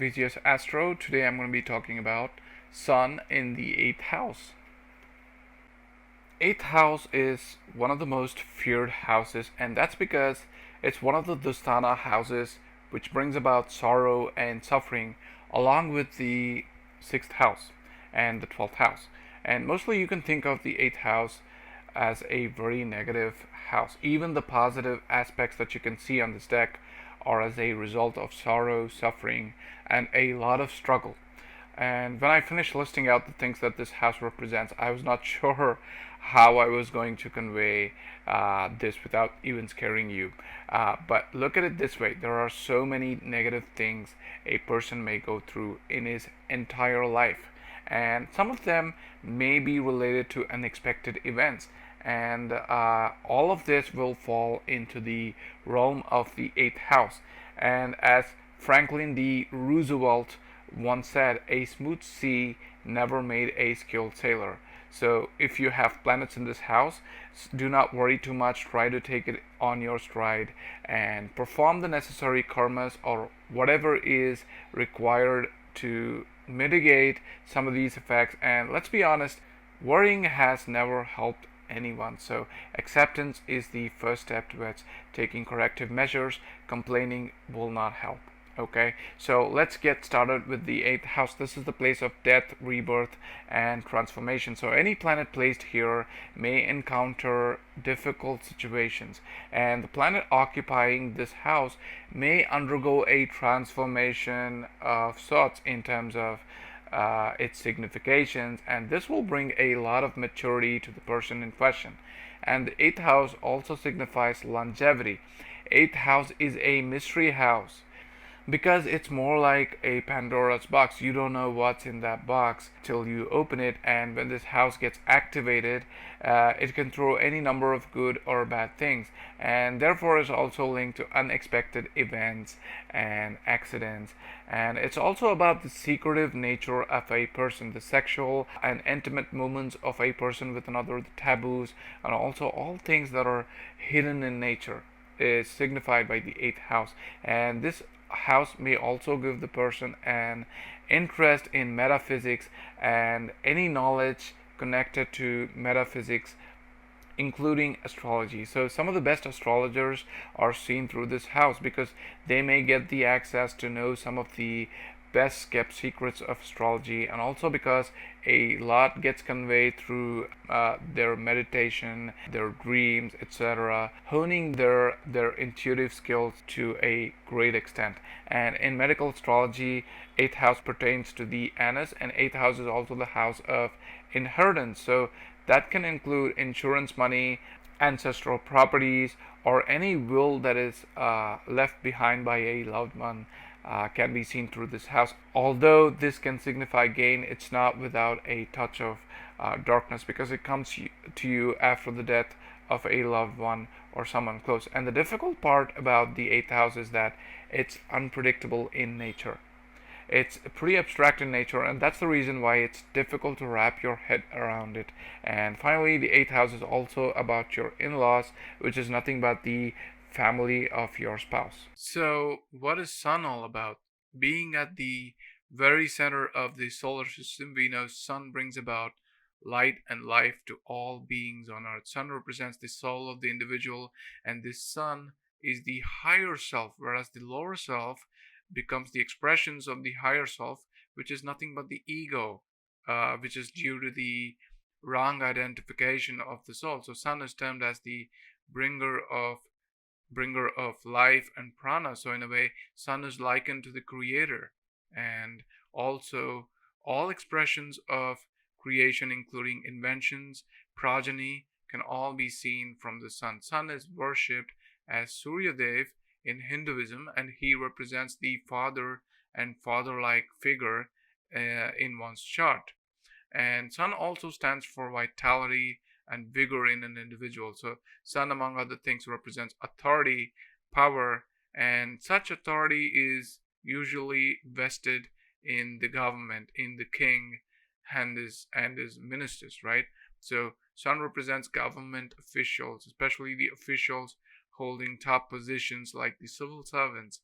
VGS Astro. Today I'm going to be talking about Sun in the 8th house. 8th house is one of the most feared houses, and that's because it's one of the Dusthana houses which brings about sorrow and suffering along with the 6th house and the 12th house. And mostly you can think of the 8th house as a very negative house. Even the positive aspects that you can see on this deck are as a result of sorrow, suffering, and a lot of struggle. And when I finished listing out the things that this house represents, I was not sure how I was going to convey this without even scaring you. But look at it this way: there are so many negative things a person may go through in his entire life, and some of them may be related to unexpected events. And all of this will fall into the realm of the 8th house. And as Franklin D. Roosevelt once said, a smooth sea never made a skilled sailor. So if you have planets in this house, do not worry too much. Try to take it on your stride and perform the necessary karmas or whatever is required to mitigate some of these effects. And let's be honest, worrying has never helped anyone. So acceptance is the first step towards taking corrective measures. Complaining will not help. Okay, so let's get started with the 8th house. This is the place of death, rebirth, and transformation. So any planet placed here may encounter difficult situations, and the planet occupying this house may undergo a transformation of sorts in terms of its significations, and this will bring a lot of maturity to the person in question. And the 8th house also signifies longevity. 8th house is a mystery house because it's more like a Pandora's box. You don't know what's in that box till you open it, and when this house gets activated, it can throw any number of good or bad things, and therefore is also linked to unexpected events and accidents. And it's also about the secretive nature of a person, the sexual and intimate moments of a person with another, the taboos, and also all things that are hidden in nature is signified by the 8th house. And this house may also give the person an interest in metaphysics and any knowledge connected to metaphysics, including astrology. So some of the best astrologers are seen through this house because they may get the access to know some of the best kept secrets of astrology, and also because a lot gets conveyed through their meditation, their dreams, etc., honing their intuitive skills to a great extent. And in medical astrology, 8th house pertains to the anus, and 8th house is also the house of inheritance. So that can include insurance money, ancestral properties, or any will that is left behind by a loved one. Can be seen through this house. Although this can signify gain, it's not without a touch of darkness because it comes to you after the death of a loved one or someone close. And the difficult part about the 8th house is that it's unpredictable in nature. It's pretty abstract in nature, and that's the reason why it's difficult to wrap your head around it. And finally, the 8th house is also about your in-laws, which is nothing but the family of your spouse. So, what is Sun all about? Being at the very center of the solar system, we know Sun brings about light and life to all beings on earth. Sun represents the soul of the individual, and this Sun is the higher self, whereas the lower self becomes the expressions of the higher self, which is nothing but the ego, which is due to the wrong identification of the soul. So Sun is termed as the bringer of life and prana. So in a way, Sun is likened to the creator, and also all expressions of creation, including inventions, progeny, can all be seen from the Sun. Sun is worshipped as Surya Dev in Hinduism, and he represents the father and father-like figure in one's chart. And Sun also stands for vitality and vigor in an individual. So Sun, among other things, represents authority, power, and such authority is usually vested in the government, in the king and his ministers, right? So Sun represents government officials, especially the officials holding top positions like the civil servants,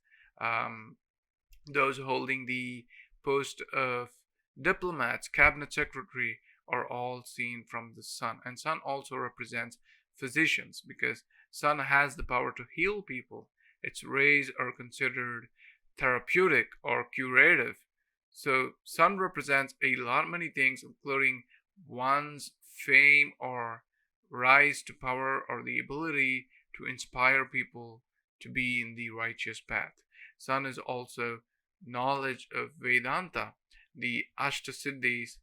Those holding the post of diplomats, cabinet secretary are all seen from the sun. And sun also represents physicians because sun has the power to heal people. Its rays are considered therapeutic or curative. So sun represents a lot many things, including one's fame or rise to power or the ability to inspire people to be in the righteous path. Sun is also knowledge of Vedanta, the Ashtasiddhis,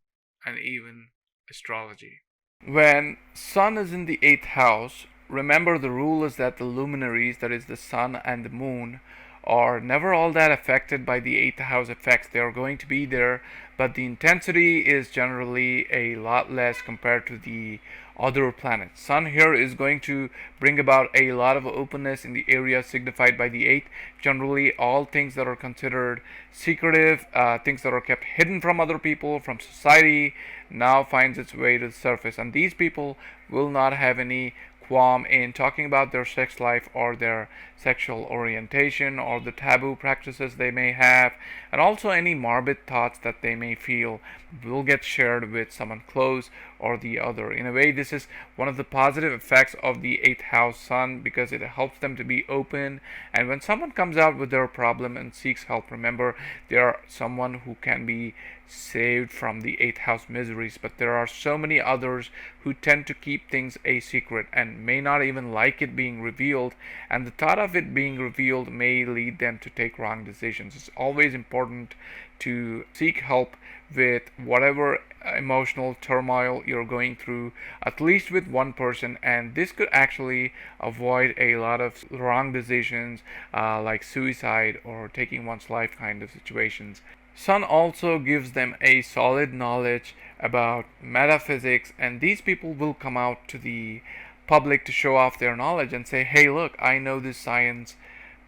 and even astrology. When Sun is in the eighth house, remember the rule is that the luminaries, that is the Sun and the Moon, are never all that affected by the eighth house effects. They are going to be there, but the intensity is generally a lot less compared to the other planets. Sun here is going to bring about a lot of openness in the area signified by the eighth. Generally, all things that are considered secretive, things that are kept hidden from other people, from society, now finds its way to the surface. And these people will not have any qualm in talking about their sex life or their sexual orientation or the taboo practices they may have, and also any morbid thoughts that they may feel will get shared with someone close or the other. In a way, this is one of the positive effects of the eighth house sun because it helps them to be open. And when someone comes out with their problem and seeks help, remember they are someone who can be saved from the eighth house miseries. But there are so many others who tend to keep things a secret and may not even like it being revealed, and the thought of it being revealed may lead them to take wrong decisions. It's always important to seek help with whatever emotional turmoil you're going through, at least with one person, and this could actually avoid a lot of wrong decisions like suicide or taking one's life kind of situations. Sun also gives them a solid knowledge about metaphysics, and these people will come out to the public to show off their knowledge and say, hey, look, I know this science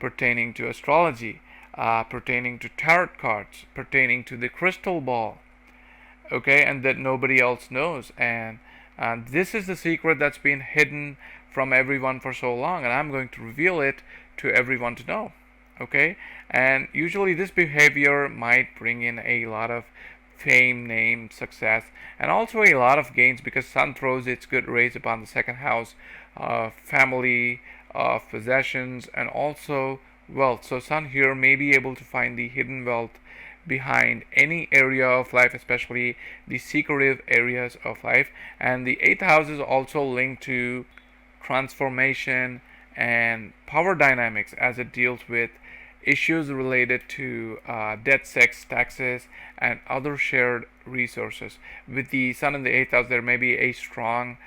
pertaining to astrology, pertaining to tarot cards, pertaining to the crystal ball, okay, and that nobody else knows. And this is the secret that's been hidden from everyone for so long, and I'm going to reveal it to everyone to know. Okay, and usually this behavior might bring in a lot of fame, name, success, and also a lot of gains because sun throws its good rays upon the second house of family, of possessions, and also wealth. So sun here may be able to find the hidden wealth behind any area of life, especially the secretive areas of life. And the eighth house is also linked to transformation and power dynamics as it deals with issues related to debt, sex, taxes, and other shared resources. With the sun in the eighth house, there may be a strong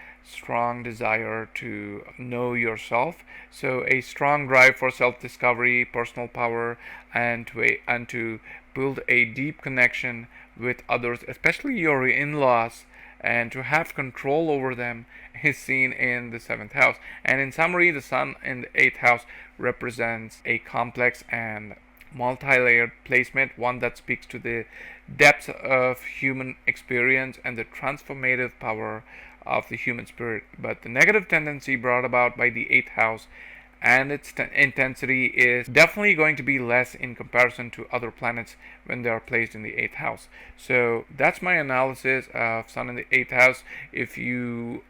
desire to know yourself. So a strong drive for self-discovery, personal power, and to build a deep connection with others, especially your in-laws, and to have control over them is seen in the seventh house. And in summary, the sun in the eighth house represents a complex and multi-layered placement, one that speaks to the depths of human experience and the transformative power of the human spirit. But the negative tendency brought about by the eighth house and its intensity is definitely going to be less in comparison to other planets when they are placed in the eighth house. So that's my analysis of sun in the eighth house. If you're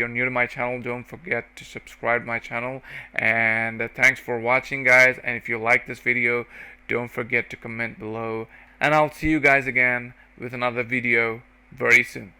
new to my channel, don't forget to subscribe to my channel, and thanks for watching, guys. And if you like this video, don't forget to comment below, and I'll see you guys again with another video very soon.